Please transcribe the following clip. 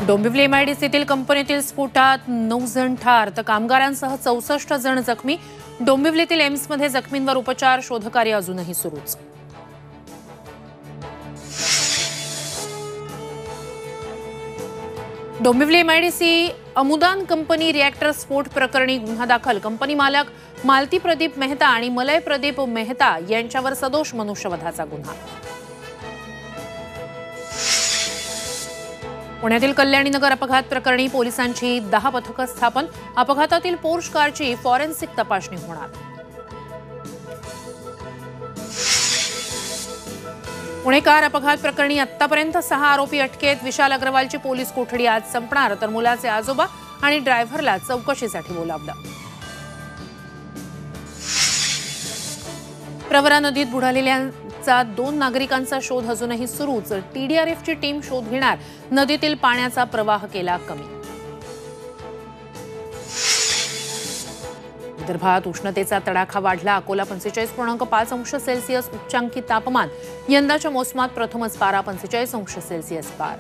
डोंबिवली एमआयडीसीतील कंपनीतील स्फोटात 9 जण ठार तर कामगारांसह 64 जण जखमी। डोंबिवलीतील एम्समध्ये जखमींवर उपचार, शोधकार्य अजूनही सुरूच। डोंबिवली एमआयडीसी अमुदान कंपनी रिएक्टर स्फोट प्रकरणी गुन्हा दाखल। कंपनी मालक मालती प्रदीप मेहता आणि मलय प्रदीप मेहता यांच्यावर सदोष मनुष्यवधाचा गुन्हा। पुण्यातील कल्याणीनगर अपघात प्रकरणी पोलिसांची 10 पथकं स्थापन। अपघातातील पोर्श कारची फॉरेन्सिक तपासणी होणार। पुणे कार अपघात प्रकरणी आतापर्यंत 6 आरोपी अटकेत। विशाल अग्रवालची पोलीस कोठडी आज संपणार तर मुलाचे आजोबा आणि ड्रायव्हरला चौकशीसाठी बोलावलं। प्रवरा नदीत बुडालेल्या 2 नागरिकांचा शोध अजूनही सुरूच। टीडीआरएफची टीम शोध घेणार। नदीतील पाण्याचा प्रवाह केला कमी। विदर्भात उष्णतेचा तडाखा वाढला। अकोला 45.5 अंश सेल्सिअस उच्चांकी तापमान। यंदाच्या मोसमात प्रथमच पारा 45 अंश सेल्सिअस पार।